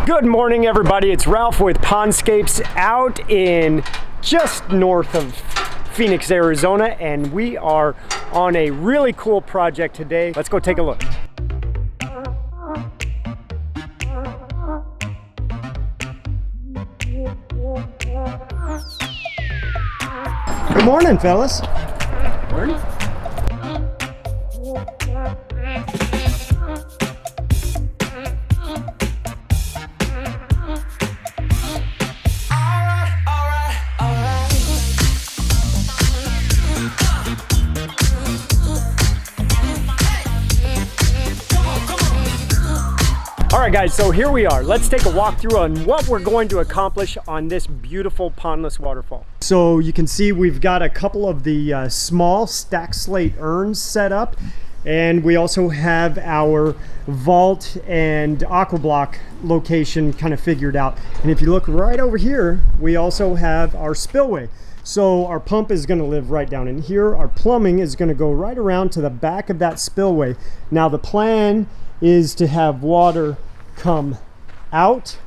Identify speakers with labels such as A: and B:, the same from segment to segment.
A: Good morning, everybody. It's Ralph with Pondscapes out in just north of Phoenix, Arizona, and we are on a really cool project today. Let's go take a look. Good morning, fellas. Morning. All right, guys, so here we are. Let's take a walk through on what we're going to accomplish on this beautiful Pondless Waterfall. So you can see we've got a couple of the small stack slate urns set up, and we also have our vault and aqua block location kind of figured out. And if you look right over here, we also have our spillway. So our pump is going to live right down in here. Our plumbing is going to go right around to the back of that spillway. Now the plan is to have water come out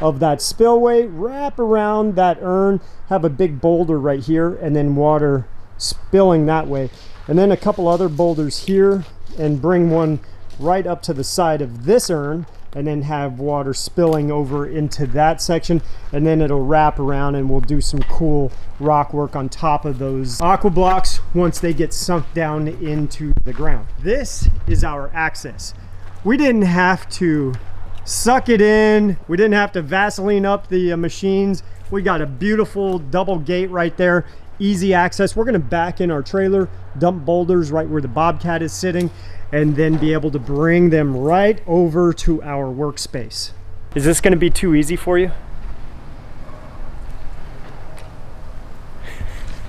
A: of that spillway, wrap around that urn, have a big boulder right here, and then water spilling that way. And then a couple other boulders here, and bring one right up to the side of this urn, and then have water spilling over into that section, and then it'll wrap around and we'll do some cool rock work on top of those aqua blocks once they get sunk down into the ground. This is our access. We didn't have to suck it in. We didn't have to Vaseline up the machines. We got a beautiful double gate right there. Easy access. We're gonna back in our trailer, dump boulders right where the Bobcat is sitting, and then be able to bring them right over to our workspace. Is this gonna be too easy for you?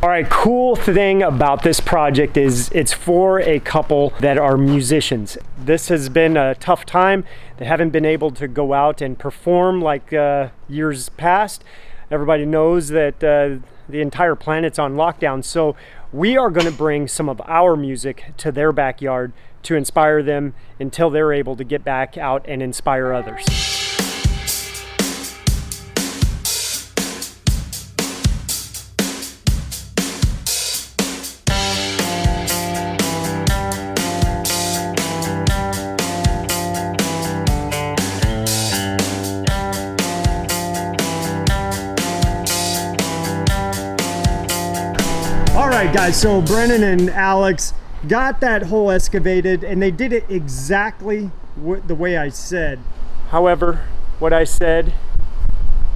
A: All right, cool thing about this project is it's for a couple that are musicians. This has been a tough time. They haven't been able to go out and perform like years past. Everybody knows that the entire planet's on lockdown. So we are gonna bring some of our music to their backyard to inspire them until they're able to get back out and inspire others. All right, guys, so Brennan and Alex got that hole excavated, and they did it exactly the way I said. However, what I said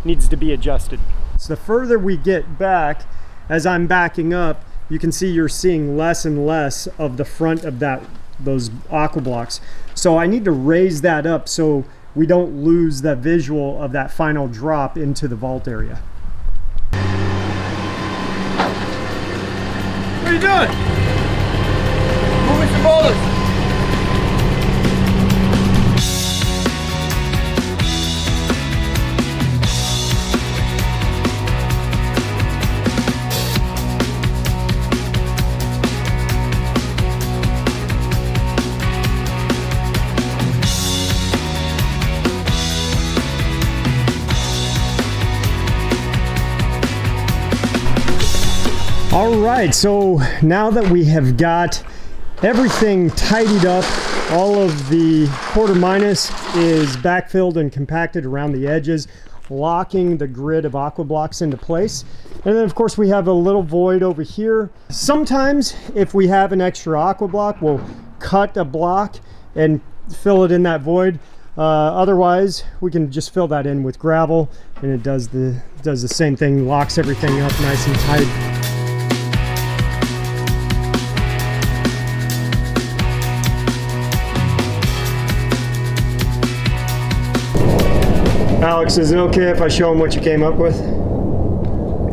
A: needs to be adjusted. So the further we get back, as I'm backing up, you can see you're seeing less and less of the front of those aqua blocks. So I need to raise that up so we don't lose the visual of that final drop into the vault area.
B: What are you doing? Moving some boulders.
A: All right, so now that we have got everything tidied up, all of the quarter minus is backfilled and compacted around the edges, locking the grid of aqua blocks into place. And then of course we have a little void over here. Sometimes if we have an extra aqua block, we'll cut a block and fill it in that void. Otherwise we can just fill that in with gravel, and it does the same thing, locks everything up nice and tight. Alex, is it okay if I show him what you came up with?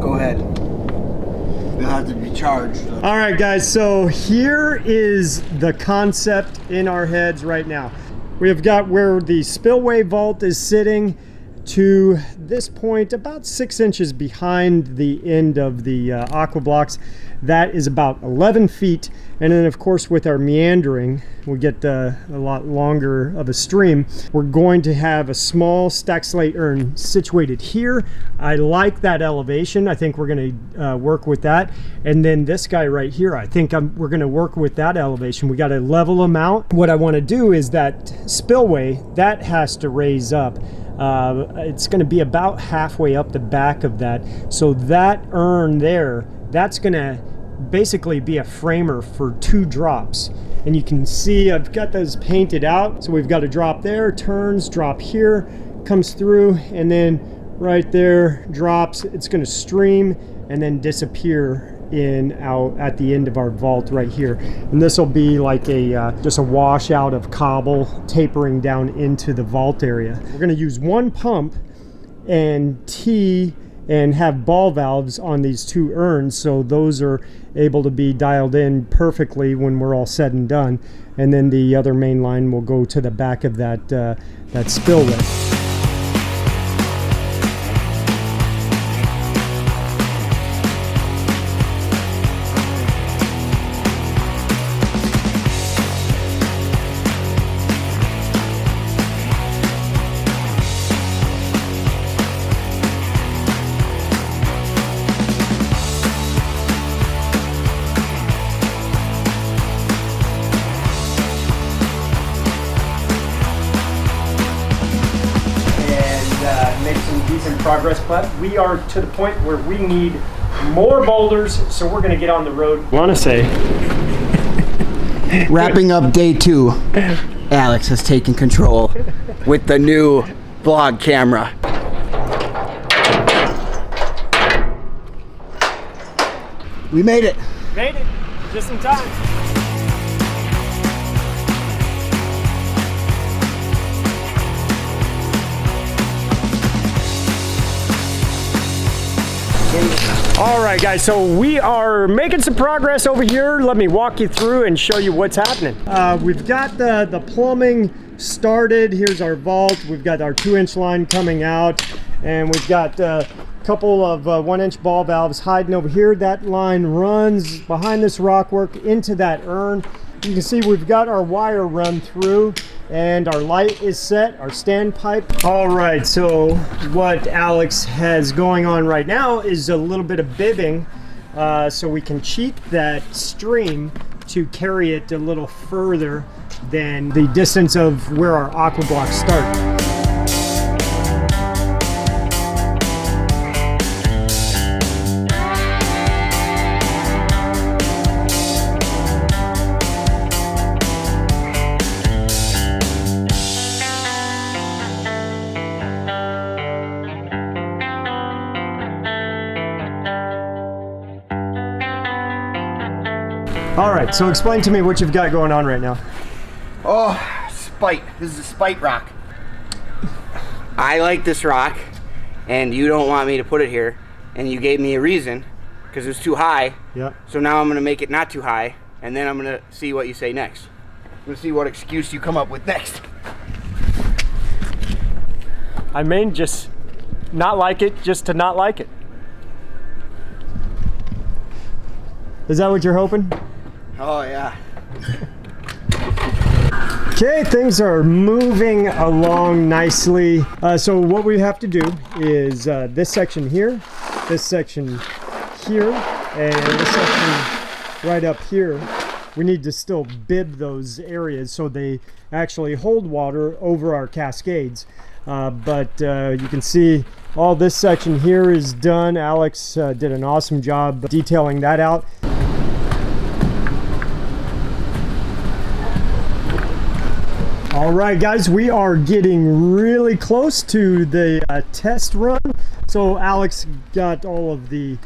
B: Go ahead. You'll have to be charged.
A: All right, guys, so here is the concept in our heads right now. We have got where the spillway vault is sitting to this point, about 6 inches behind the end of the aqua blocks. That is about 11 feet. And then of course with our meandering, we get a lot longer of a stream. We're going to have a small stacked slate urn situated here. I like that elevation. I think we're going to work with that. And then this guy right here, I think we're going to work with that elevation. We got to level them out. What I want to do is that spillway, that has to raise up. It's going to be about halfway up the back of that. So that urn there, that's going to basically be a framer for 2 drops. And you can see I've got those painted out. So we've got a drop there, turns, drop here, comes through, and then right there drops. It's going to stream and then disappear out at the end of our vault right here. And this will be like just a washout of cobble tapering down into the vault area. We're going to use 1 pump and tee and have ball valves on these 2 urns, so those are able to be dialed in perfectly when we're all said and done. And then the other main line will go to the back of that spillway. Make some decent progress, but we are to the point where we need more boulders, so we're going to get on the road. Want to say
B: Wrapping up day 2, Alex has taken control with the new vlog camera. We made it.
A: Made it just in time. All right, guys, so we are making some progress over here. Let me walk you through and show you what's happening. We've got the plumbing started. Here's our vault. We've got our 2-inch line coming out, and we've got a couple of 1-inch ball valves hiding over here. That line runs behind this rockwork into that urn. You can see we've got our wire run through, and our light is set, our standpipe. All right, so what Alex has going on right now is a little bit of bibbing, so we can cheat that stream to carry it a little further than the distance of where our aqua blocks start. All right, so explain to me what you've got going on right now.
B: Oh, spite. This is a spite rock. I like this rock, and you don't want me to put it here, and you gave me a reason, because it was too high.
A: Yeah.
B: So now I'm going to make it not too high, and then I'm going to see what you say next. I'm going to see what excuse you come up with next.
A: I mean, just not like it, just to not like it. Is that what you're hoping?
B: Oh, yeah.
A: Okay, things are moving along nicely. So what we have to do is this section here, this section here, and this section right up here. We need to still bib those areas so they actually hold water over our cascades. But you can see all this section here is done. Alex did an awesome job detailing that out. All right, guys, we are getting really close to the test run. So Alex got all of the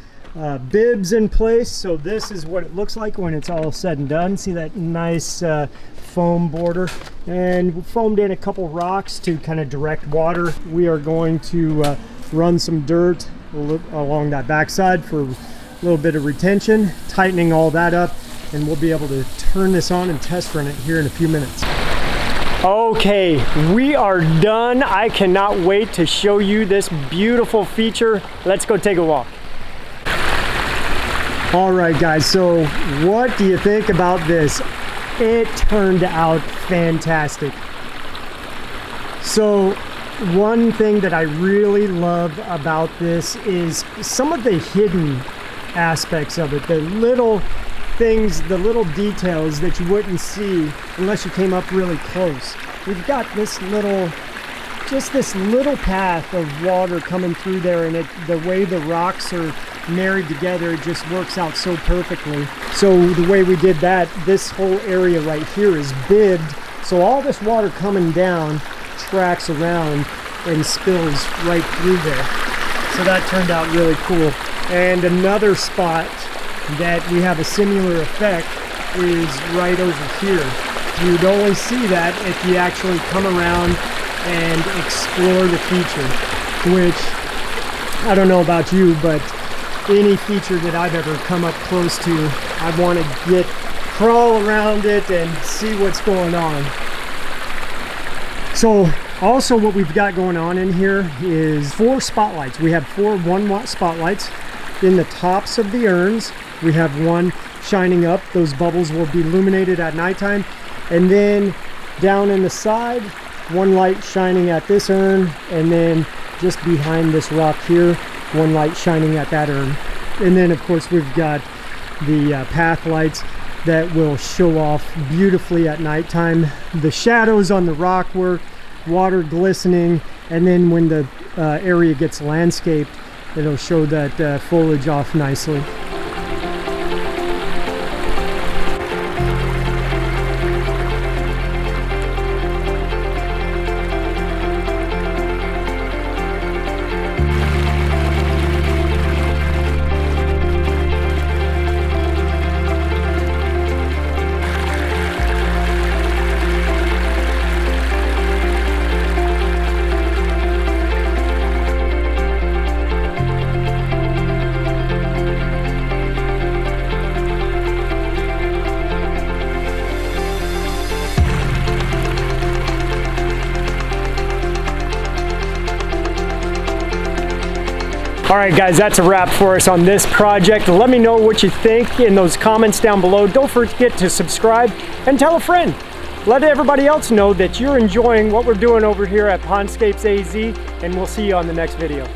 A: bibs in place. So this is what it looks like when it's all said and done. See that nice foam border, and we foamed in a couple rocks to kind of direct water. We are going to run some dirt along that backside for a little bit of retention, tightening all that up, and we'll be able to turn this on and test run it here in a few minutes. Okay, we are done. I cannot wait to show you this beautiful feature. Let's go take a walk. All right, guys, so what do you think about this? It turned out fantastic. So one thing that I really love about this is some of the hidden aspects of it, the little things, the little details that you wouldn't see unless you came up really close. We've got this little, just this little path of water coming through there, and the way the rocks are married together, it just works out so perfectly. So the way we did that, this whole area right here is bibbed, so all this water coming down tracks around and spills right through there. So that turned out really cool. And another spot that we have a similar effect is right over here. You'd only see that if you actually come around and explore the feature, which I don't know about you, but any feature that I've ever come up close to, I want to crawl around it and see what's going on. So also what we've got going on in here is 4 spotlights. We have 4 1-watt spotlights in the tops of the urns. We have one shining up. Those bubbles will be illuminated at nighttime. And then down in the side, one light shining at this urn, and then just behind this rock here, one light shining at that urn. And then of course we've got the path lights that will show off beautifully at nighttime. The shadows on the rock work, water glistening, and then when the area gets landscaped, it'll show that foliage off nicely. All right, guys, that's a wrap for us on this project. Let me know what you think in those comments down below. Don't forget to subscribe and tell a friend. Let everybody else know that you're enjoying what we're doing over here at PondscapesAz, and we'll see you on the next video.